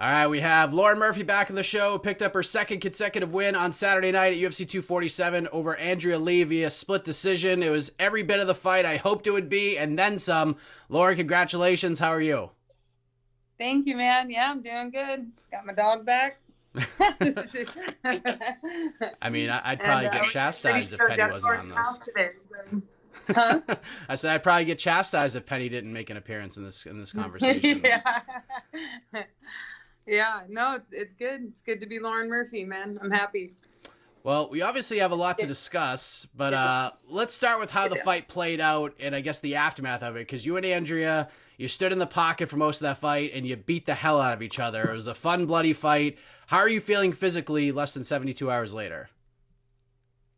All right, we have Lauren Murphy back on the show. Picked up her second consecutive win on Saturday night at UFC 247 over Andrea Lee via split decision. It was every bit of the fight I hoped it would be, and then some. Lauren, congratulations. How are you? Thank you, man. Yeah, I'm doing good. Got my dog back. I mean, I'd And probably get pretty chastised if sure Penny Jeff wasn't on Gordon's house this. today. So. Huh? I said I'd probably get chastised if Penny didn't make an appearance in this conversation. Yeah. Yeah. No, it's good. It's good to be Lauren Murphy, man. I'm happy. Well, we obviously have a lot to discuss, but let's start with how the fight played out and I guess the aftermath of it, because you and Andrea, you stood in the pocket for most of that fight and you beat the hell out of each other. It was a fun, bloody fight. How are you feeling physically less than 72 hours later?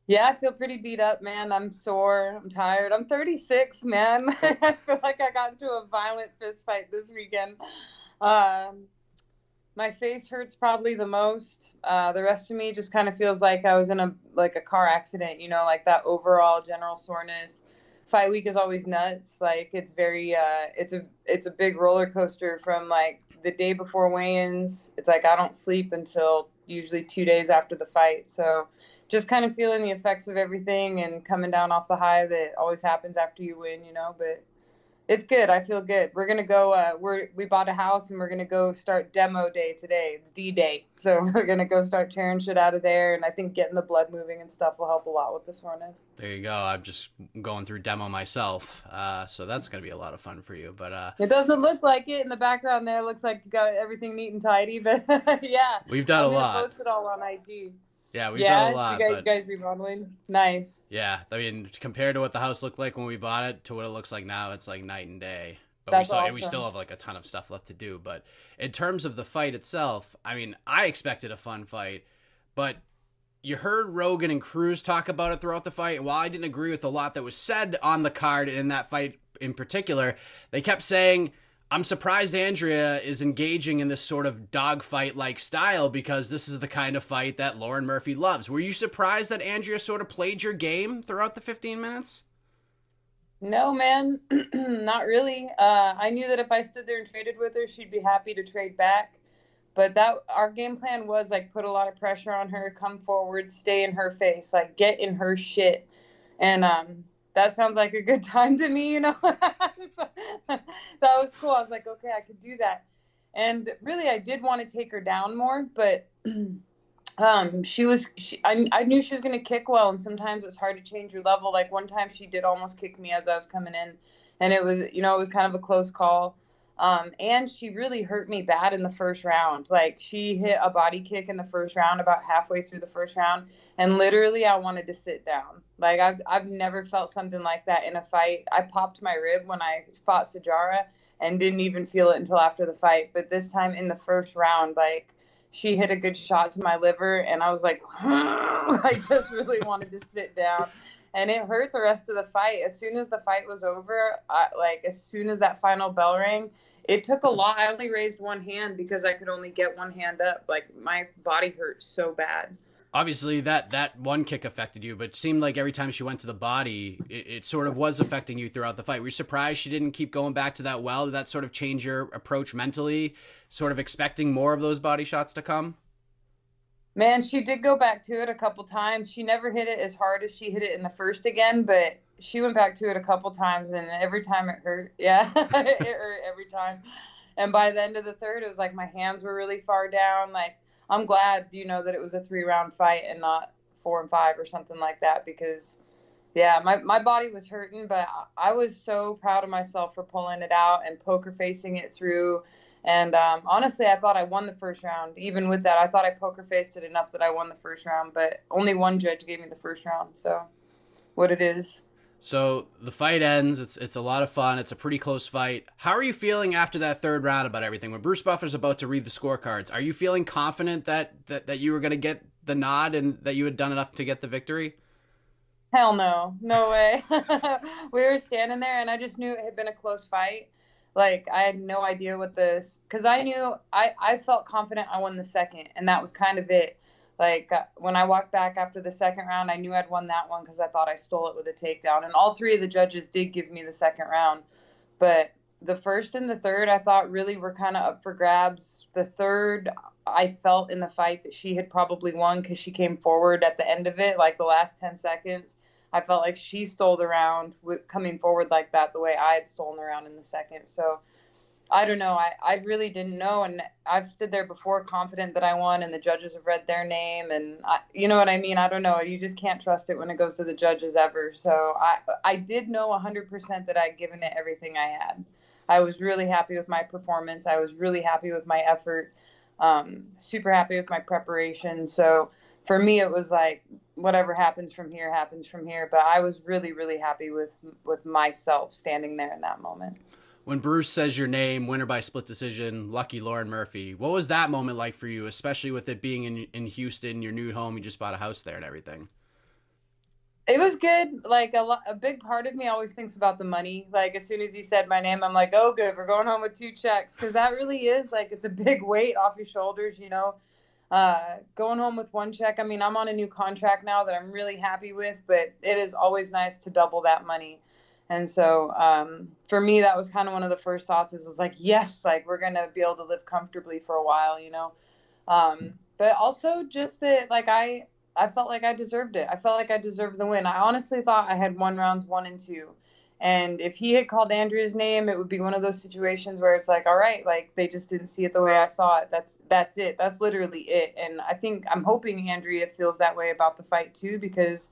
Yeah, I feel pretty beat up, man. I'm sore. I'm tired. I'm 36, man. I feel like I got into a violent fist fight this weekend. My face hurts probably the most. The rest of me just kind of feels like I was in a car accident, like that overall general soreness. Fight week is always nuts. Like it's very it's a big roller coaster from like the day before weigh-ins. It's like I don't sleep until usually 2 days after the fight. So just kind of feeling the effects of everything and coming down off the high that always happens after you win, but it's good. I feel good. We're gonna go. We bought a house and we're gonna go start demo day today. It's D-Day, so we're gonna go start tearing shit out of there. And I think getting the blood moving and stuff will help a lot with the soreness. There you go. I'm just going through demo myself, so that's gonna be a lot of fun for you. But it doesn't look like it in the background. There it looks like you got everything neat and tidy. But yeah, we've done a lot. Post it all on IG. Yeah, we've done a lot. You guys remodeling? Nice. Yeah, I mean, compared to what the house looked like when we bought it to what it looks like now, it's like night and day. But That's awesome. we still have like a ton of stuff left to do. But in terms of the fight itself, I mean, I expected a fun fight, but you heard Rogan and Cruz talk about it throughout the fight. And while I didn't agree with a lot that was said on the card in that fight in particular, they kept saying, I'm surprised Andrea is engaging in this sort of dogfight-like style because this is the kind of fight that Lauren Murphy loves. Were you surprised that Andrea sort of played your game throughout the 15 minutes? No, man, not really. I knew that if I stood there and traded with her, she'd be happy to trade back. But our game plan was like put a lot of pressure on her, come forward, stay in her face, like get in her shit. And that sounds like a good time to me, So, that was cool. I was like, okay, I could do that. And really, I did want to take her down more, but I knew she was going to kick well, and sometimes it's hard to change your level. Like one time she did almost kick me as I was coming in, and it was kind of a close call. And she really hurt me bad in the first round. Like she hit a body kick in the first round about halfway through the first round. And literally I wanted to sit down. Like I've never felt something like that in a fight. I popped my rib when I fought Sajara and didn't even feel it until after the fight. But this time in the first round, like she hit a good shot to my liver and I was like, I just really wanted to sit down. And it hurt the rest of the fight. As soon as the fight was over, as soon as that final bell rang, it took a lot. I only raised one hand because I could only get one hand up. Like my body hurt so bad. Obviously, that one kick affected you, but it seemed like every time she went to the body, it sort of was affecting you throughout the fight. Were you surprised she didn't keep going back to that well? Did that sort of change your approach mentally, sort of expecting more of those body shots to come? Man, she did go back to it a couple times. She never hit it as hard as she hit it in the first again, but she went back to it a couple times, and every time it hurt. Yeah, it hurt every time. And by the end of the third, it was like my hands were really far down. Like, I'm glad, that it was a 3-round fight and not 4 and 5 or something like that because, yeah, my body was hurting, but I was so proud of myself for pulling it out and poker facing it through. And honestly, I thought I won the first round. Even with that, I thought I poker faced it enough that I won the first round, but only one judge gave me the first round. So what it is. So the fight ends. It's a lot of fun. It's a pretty close fight. How are you feeling after that third round about everything? When Bruce Buffer's about to read the scorecards, are you feeling confident that you were going to get the nod and that you had done enough to get the victory? Hell no. No way. We were standing there and I just knew it had been a close fight. Like I had no idea because I knew I felt confident I won the second and that was kind of it. Like when I walked back after the second round, I knew I'd won that one because I thought I stole it with a takedown. And all three of the judges did give me the second round. But the first and the third, I thought really were kind of up for grabs. The third, I felt in the fight that she had probably won because she came forward at the end of it, like the last 10 seconds. I felt like she stole the round with coming forward like that, the way I had stolen the round in the second. So I don't know. I really didn't know. And I've stood there before confident that I won, and the judges have read their name. And you know what I mean? I don't know. You just can't trust it when it goes to the judges ever. So I did know 100% that I'd given it everything I had. I was really happy with my performance. I was really happy with my effort. Super happy with my preparation. So for me, it was like, whatever happens from here happens from here. But I was really, really happy with myself standing there in that moment. When Bruce says your name, winner by split decision, lucky Lauren Murphy, what was that moment like for you, especially with it being in Houston, your new home, you just bought a house there and everything? It was good. Like a big part of me always thinks about the money. Like as soon as you said my name, I'm like, oh, good, we're going home with 2 checks. Because that really is like, it's a big weight off your shoulders, you know. Going home with 1 check. I mean, I'm on a new contract now that I'm really happy with, but it is always nice to double that money. And so for me, that was kind of one of the first thoughts is like, yes, like we're going to be able to live comfortably for a while, you know. But also just that, like, I felt like I deserved it. I felt like I deserved the win. I honestly thought I had won rounds 1 and 2. And if he had called Andrea's name, it would be one of those situations where it's like, all right, like they just didn't see it the way I saw it. That's it. That's literally it. And I'm hoping Andrea feels that way about the fight too, because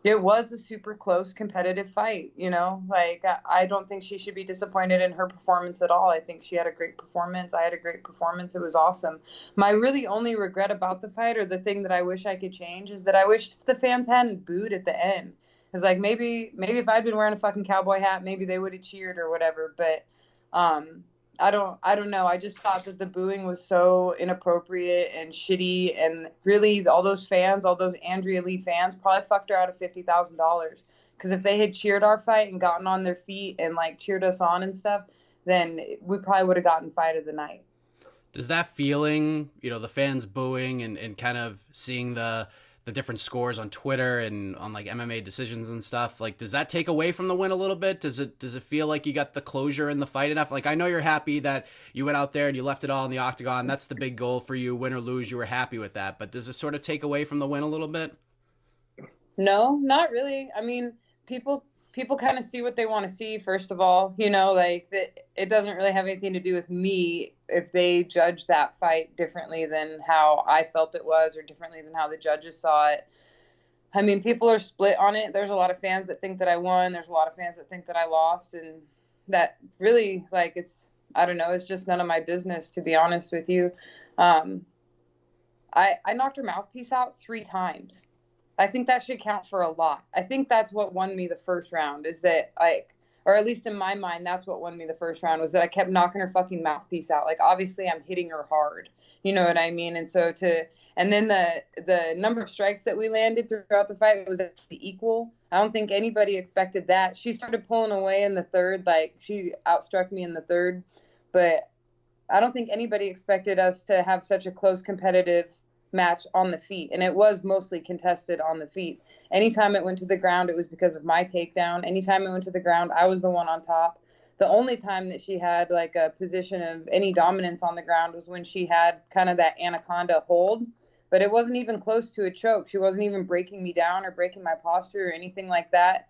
it was a super close competitive fight, you know, like I don't think she should be disappointed in her performance at all. I think she had a great performance. I had a great performance. It was awesome. My really only regret about the fight, or the thing that I wish I could change, is that I wish the fans hadn't booed at the end. It's like maybe if I'd been wearing a fucking cowboy hat, maybe they would have cheered or whatever. But I don't know. I just thought that the booing was so inappropriate and shitty, and really all those fans, all those Andrea Lee fans, probably fucked her out of $50,000. Because if they had cheered our fight and gotten on their feet and like cheered us on and stuff, then we probably would have gotten fight of the night. Does that feeling, you know, the fans booing and kind of seeing the different scores on Twitter and on like MMA decisions and stuff, like does that take away from the win a little bit? Does it feel like you got the closure in the fight enough? Like I know you're happy that you went out there and you left it all in the octagon. That's the big goal for you, win or lose. You were happy with that, but does it sort of take away from the win a little bit? No, not really. I mean, people kind of see what they want to see, first of all, you know, like it doesn't really have anything to do with me if they judge that fight differently than how I felt it was, or differently than how the judges saw it. I mean, people are split on it. There's a lot of fans that think that I won. There's a lot of fans that think that I lost, and that really, like, I don't know, it's just none of my business, to be honest with you. I knocked her mouthpiece out 3 times. I think that should count for a lot. I think that's what won me the first round, is that, like, or at least in my mind, that's what won me the first round, was that I kept knocking her fucking mouthpiece out. Like, obviously I'm hitting her hard. You know what I mean? And so and then the number of strikes that we landed throughout the fight was actually equal. I don't think anybody expected that. She started pulling away in the third, like she outstruck me in the third, but I don't think anybody expected us to have such a close competitive match on the feet, and it was mostly contested on the feet. Anytime it went to the ground, it was because of my takedown. Anytime it went to the ground, I was the one on top. The only time that she had like a position of any dominance on the ground was when she had kind of that anaconda hold, but it wasn't even close to a choke. She wasn't even breaking me down or breaking my posture or anything like that.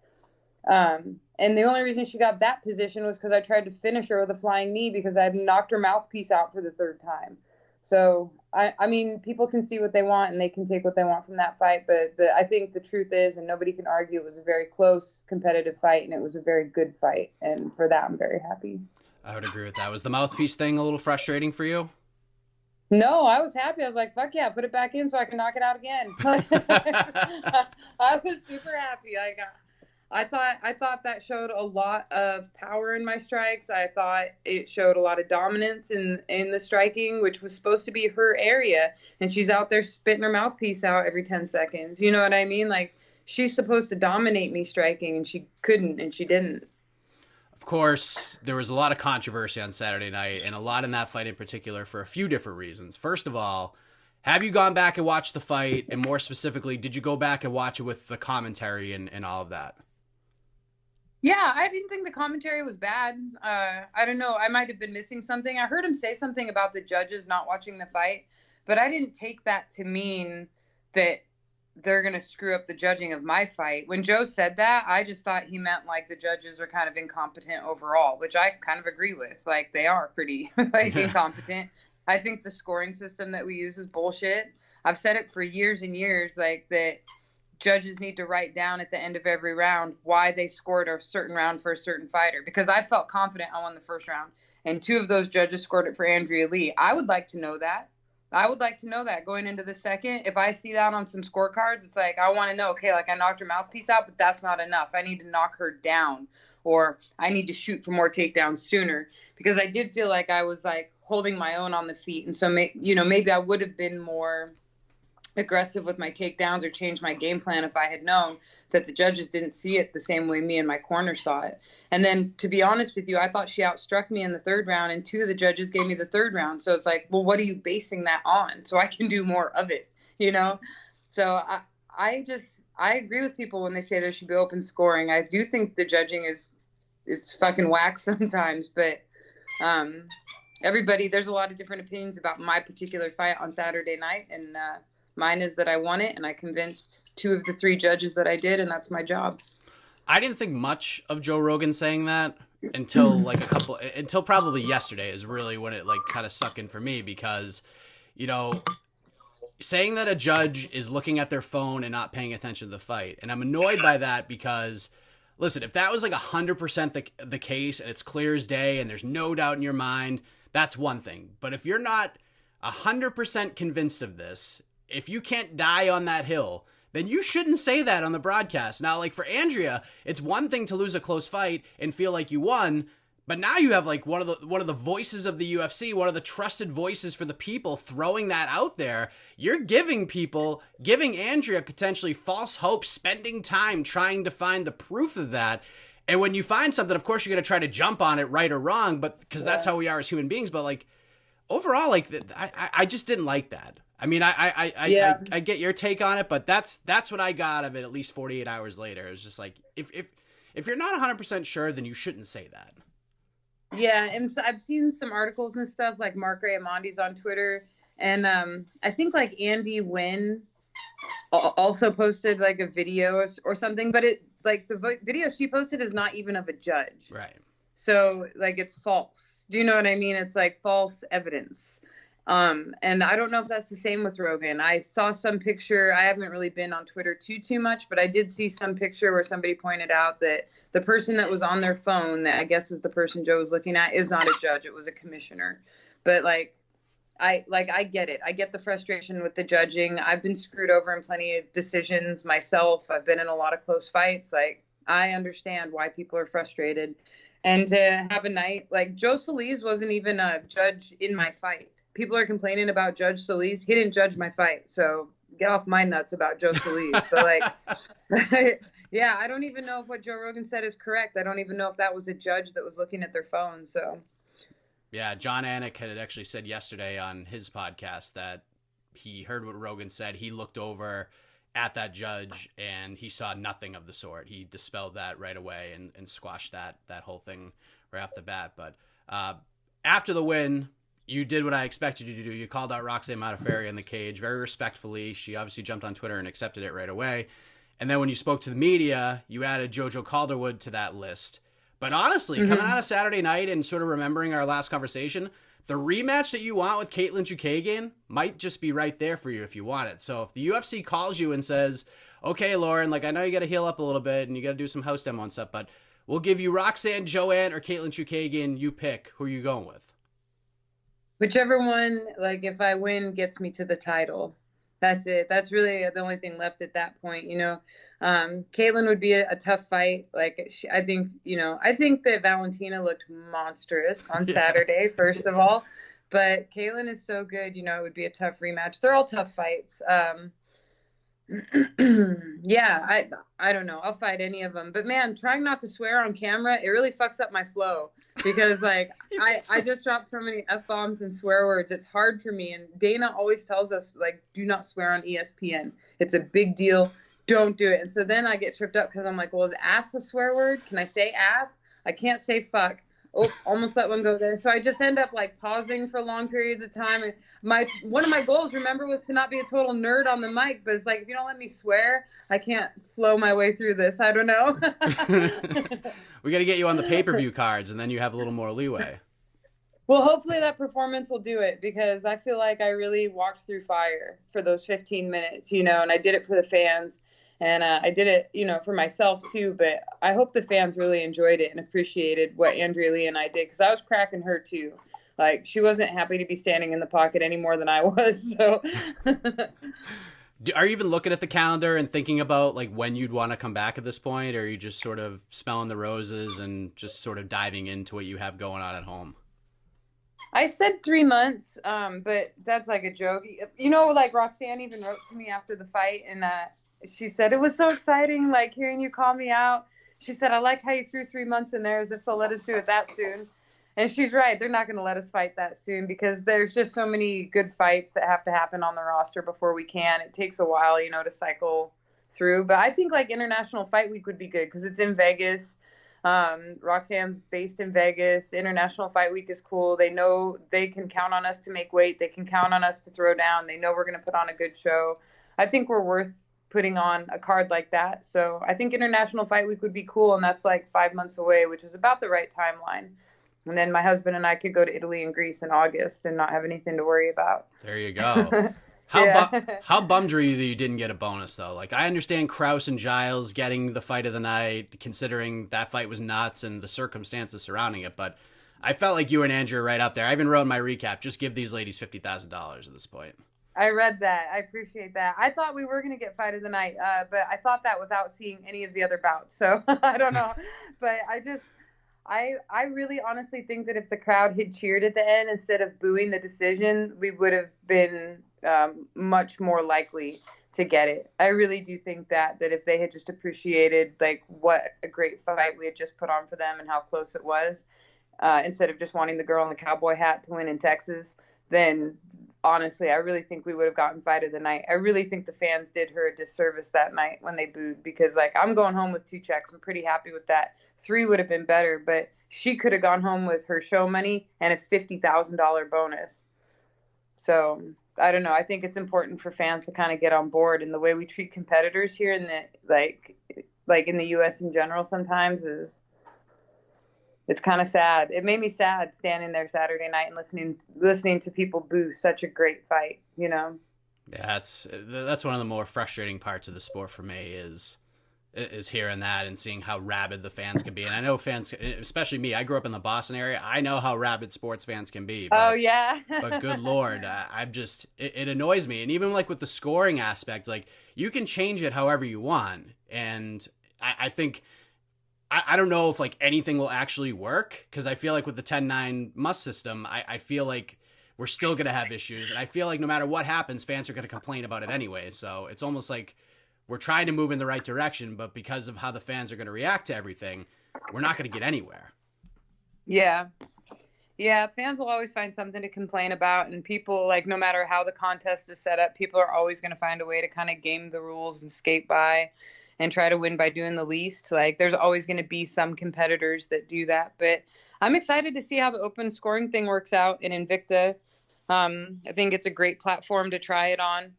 And the only reason she got that position was because I tried to finish her with a flying knee, because I had knocked her mouthpiece out for the 3rd time. So, I mean, people can see what they want and they can take what they want from that fight. But I think the truth is, and nobody can argue, it was a very close, competitive fight, and it was a very good fight. And for that, I'm very happy. I would agree with that. Was the mouthpiece thing a little frustrating for you? No, I was happy. I was like, fuck yeah, put it back in so I can knock it out again. I was super happy. I thought that showed a lot of power in my strikes. I thought it showed a lot of dominance in the striking, which was supposed to be her area. And she's out there spitting her mouthpiece out every 10 seconds. You know what I mean? Like, she's supposed to dominate me striking, and she couldn't, and she didn't. Of course, there was a lot of controversy on Saturday night, and a lot in that fight in particular, for a few different reasons. First of all, have you gone back and watched the fight? And more specifically, did you go back and watch it with the commentary and all of that? Yeah, I didn't think the commentary was bad. I don't know. I might have been missing something. I heard him say something about the judges not watching the fight, but I didn't take that to mean that they're going to screw up the judging of my fight. When Joe said that, I just thought he meant like the judges are kind of incompetent overall, which I kind of agree with. Like they are pretty like incompetent. I think the scoring system that we use is bullshit. I've said it for years and years, like that judges need to write down at the end of every round why they scored a certain round for a certain fighter, because I felt confident I won the first round and two of those judges scored it for Andrea Lee. I would like to know that. I would like to know that going into the second. If I see that on some scorecards, it's like I want to know, okay, like I knocked her mouthpiece out, but that's not enough. I need to knock her down, or I need to shoot for more takedowns sooner, because I did feel like I was like holding my own on the feet. And so, maybe I would have been more aggressive with my takedowns or change my game plan if I had known that the judges didn't see it the same way me and my corner saw it. And then, to be honest with you, I thought she outstruck me in the third round, and two of the judges gave me the third round. So it's like, well, what are you basing that on? So I can do more of it, you know? So I agree with people when they say there should be open scoring. I do think the judging it's fucking whack sometimes, but there's a lot of different opinions about my particular fight on Saturday night, and mine is that I won it, and I convinced two of the three judges that I did, and that's my job. I didn't think much of Joe Rogan saying that until until probably yesterday is really when it like kind of sucked in for me, because, you know, saying that a judge is looking at their phone and not paying attention to the fight. And I'm annoyed by that because, listen, if that was like 100% the case and it's clear as day and there's no doubt in your mind, that's one thing. But if you're not 100% convinced of this, if you can't die on that hill, then you shouldn't say that on the broadcast. Now, like for Andrea, it's one thing to lose a close fight and feel like you won, but now you have like one of the voices of the UFC, one of the trusted voices for the people throwing that out there. You're giving Andrea potentially false hope, spending time trying to find the proof of that. And when you find something, of course, you're going to try to jump on it, right or wrong, but because that's how we are as human beings. But like overall, like I just didn't like that. I mean, I get your take on it, but that's what I got of it. At least 48 hours later, it was just like if you're not 100% sure, then you shouldn't say that. Yeah, and so I've seen some articles and stuff like Mark Raimondi's on Twitter, and I think like Andy Wynn also posted like a video or something, but it like the video she posted is not even of a judge, right? So like it's false. Do you know what I mean? It's like false evidence. And I don't know if that's the same with Rogan. I saw some picture. I haven't really been on Twitter too much, but I did see some picture where somebody pointed out that the person that was on their phone, that I guess is the person Joe was looking at, is not a judge. It was a commissioner. But I get it. I get the frustration with the judging. I've been screwed over in plenty of decisions myself. I've been in a lot of close fights. Like I understand why people are frustrated. And to have a night like Joe Solis wasn't even a judge in my fight. People are complaining about Judge Solis. He didn't judge my fight, so get off my nuts about Joe Solis. But like, yeah, I don't even know if what Joe Rogan said is correct. I don't even know if that was a judge that was looking at their phone. So, yeah, John Anik had actually said yesterday on his podcast that he heard what Rogan said. He looked over at that judge and he saw nothing of the sort. He dispelled that right away and squashed that whole thing right off the bat. But after the win, you did what I expected you to do. You called out Roxanne Modafferi in the cage very respectfully. She obviously jumped on Twitter and accepted it right away. And then when you spoke to the media, you added Jojo Calderwood to that list. But honestly, coming out of Saturday night and sort of remembering our last conversation, the rematch that you want with Katlyn Chookagian might just be right there for you if you want it. So if the UFC calls you and says, okay, Lauren, like I know you got to heal up a little bit and you got to do some host demo and stuff, but we'll give you Roxanne, Joanne, or Katlyn Chookagian. You pick. Who are you going with? Whichever one, like if I win, gets me to the title. That's it. That's really the only thing left at that point, you know. Katlyn would be a tough fight. Like I think that Valentina looked monstrous on Saturday, first of all. But Katlyn is so good, you know, it would be a tough rematch. They're all tough fights. Yeah, I don't know. I'll fight any of them. But man, trying not to swear on camera, it really fucks up my flow. Because like I just dropped so many F-bombs and swear words. It's hard for me. And Dana always tells us like, do not swear on ESPN. It's a big deal. don't do it. And so then I get tripped up because I'm like, well, is ass a swear word? Can I say ass? I can't say fuck. Oh, almost let one go there. So I just end up like pausing for long periods of time. And one of my goals, remember, was to not be a total nerd on the mic. But it's like, if you don't let me swear, I can't flow my way through this. I don't know. We got to get you on the pay-per-view cards, and then you have a little more leeway. Well, hopefully that performance will do it, because I feel like I really walked through fire for those 15 minutes, and I did it for the fans, and I did it, for myself too. But I hope the fans really enjoyed it and appreciated what Andrea Lee and I did, because I was cracking her too. Like, she wasn't happy to be standing in the pocket any more than I was. So, are you even looking at the calendar and thinking about like when you'd want to come back at this point, or are you just sort of smelling the roses and just sort of diving into what you have going on at home? I said 3 months, but that's like a joke. Like Roxanne even wrote to me after the fight, and she said, it was so exciting, like hearing you call me out. She said, I like how you threw 3 months in there, as if they'll let us do it that soon. And she's right. They're not going to let us fight that soon, because there's just so many good fights that have to happen on the roster before we can. It takes a while, to cycle through. But I think like International Fight Week would be good, because it's in Vegas. Roxanne's based in Vegas. International Fight Week is cool. They know they can count on us to make weight. They can count on us to throw down. They know we're going to put on a good show. I think we're worth putting on a card like that. So I think International Fight Week would be cool. And that's like 5 months away, which is about the right timeline. And then my husband and I could go to Italy and Greece in August and not have anything to worry about. There you go. How bummed were you that you didn't get a bonus, though? Like, I understand Krause and Giles getting the fight of the night, considering that fight was nuts and the circumstances surrounding it, but I felt like you and Andrew are right up there. I even wrote in my recap, just give these ladies $50,000 at this point. I read that. I appreciate that. I thought we were going to get fight of the night, but I thought that without seeing any of the other bouts, so I don't know. But I really honestly think that if the crowd had cheered at the end instead of booing the decision, we would have been much more likely to get it. I really do think that if they had just appreciated like what a great fight we had just put on for them and how close it was, instead of just wanting the girl in the cowboy hat to win in Texas, then honestly, I really think we would have gotten fight of the night. I really think the fans did her a disservice that night when they booed, because like, I'm going home with 2 checks. I'm pretty happy with that. 3 would have been better, but she could have gone home with her show money and a $50,000 bonus. So I don't know. I think it's important for fans to kind of get on board, and the way we treat competitors here in the like in the U.S. in general sometimes it's kind of sad. It made me sad standing there Saturday night and listening to people boo such a great fight, Yeah, that's one of the more frustrating parts of the sport for me is hearing that and seeing how rabid the fans can be. And I know fans, especially me, I grew up in the Boston area. I know how rabid sports fans can be. But, oh, yeah. But good Lord, it annoys me. And even like with the scoring aspect, like you can change it however you want. And I think, I don't know if like anything will actually work, because I feel like with the 10-9 must system, I feel like we're still going to have issues. And I feel like no matter what happens, fans are going to complain about it anyway. So it's almost like we're trying to move in the right direction, but because of how the fans are going to react to everything, we're not going to get anywhere. Yeah. Yeah, fans will always find something to complain about, and people, like, no matter how the contest is set up, people are always going to find a way to kind of game the rules and skate by and try to win by doing the least. Like, there's always going to be some competitors that do that, but I'm excited to see how the open scoring thing works out in Invicta. I think it's a great platform to try it on,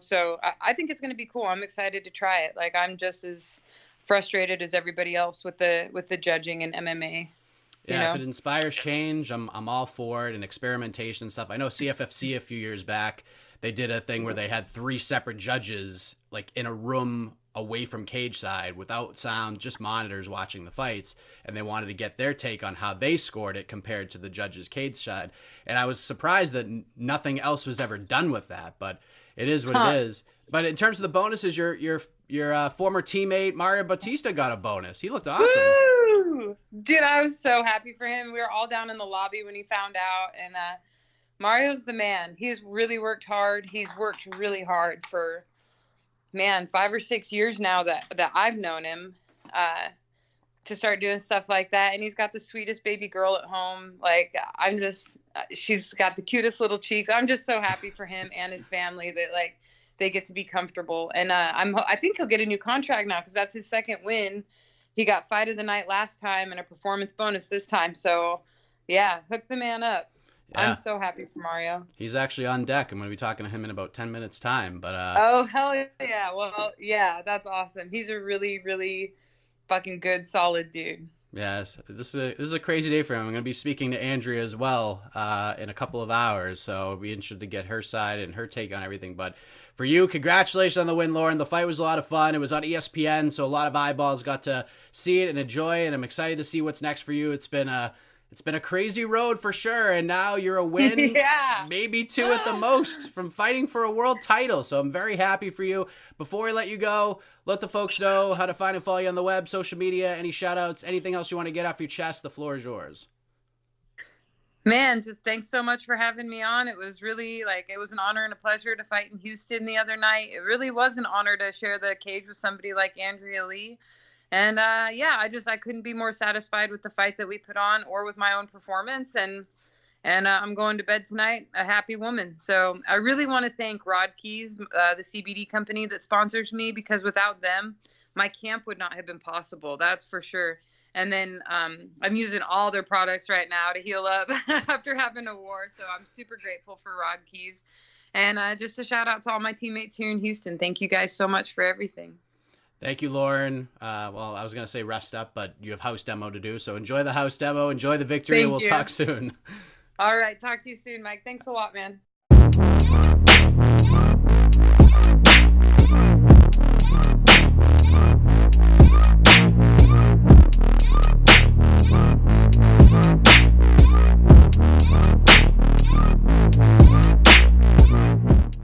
so I think it's going to be cool. I'm excited to try it. Like, I'm just as frustrated as everybody else with the judging in MMA. Yeah, if it inspires change, I'm all for it, and experimentation and stuff. I know CFFC a few years back, they did a thing where they had 3 separate judges like in a room away from cage side without sound, just monitors watching the fights, and they wanted to get their take on how they scored it compared to the judges cage side. And I was surprised that nothing else was ever done with that, but it is what it is. But in terms of the bonuses, your former teammate Mario Bautista got a bonus. He looked awesome. Woo! Dude, I was so happy for him. We were all down in the lobby when he found out, and Mario's the man. He's really worked hard. He's worked really hard for 5 or 6 years now that I've known him, to start doing stuff like that. And he's got the sweetest baby girl at home. Like, she's got the cutest little cheeks. I'm just so happy for him and his family that, like, they get to be comfortable. And I think he'll get a new contract now because that's his second win. He got fight of the night last time and a performance bonus this time. So, yeah, hook the man up. Yeah. I'm so happy for Mario. He's actually on deck. I'm going to be talking to him in about 10 minutes time. But oh, hell yeah. Well, yeah, that's awesome. He's a really, really fucking good, solid dude. Yes, this is a crazy day for him. I'm going to be speaking to Andrea as well in a couple of hours, so I'll be interested to get her side and her take on everything. But for you, congratulations on the win, Lauren. The fight was a lot of fun. It was on ESPN, so a lot of eyeballs got to see it and enjoy it, and I'm excited to see what's next for you. It's been a crazy road for sure, and now you're a win, yeah. maybe 2 at the most, from fighting for a world title. So I'm very happy for you. Before we let you go, let the folks know how to find and follow you on the web, social media, any shout-outs, anything else you want to get off your chest. The floor is yours. Man, just thanks so much for having me on. It was really it was an honor and a pleasure to fight in Houston the other night. It really was an honor to share the cage with somebody like Andrea Lee. And I couldn't be more satisfied with the fight that we put on or with my own performance. And I'm going to bed tonight a happy woman. So I really want to thank Rod Keys, the CBD company that sponsors me, because without them, my camp would not have been possible. That's for sure. And then I'm using all their products right now to heal up after having a war. So I'm super grateful for Rod Keys. And just a shout out to all my teammates here in Houston. Thank you guys so much for everything. Thank you, Lauren. Well, I was going to say rest up, but you have house demo to do. So enjoy the house demo. Enjoy the victory. We'll talk soon. All right. Talk to you soon, Mike. Thanks a lot, man.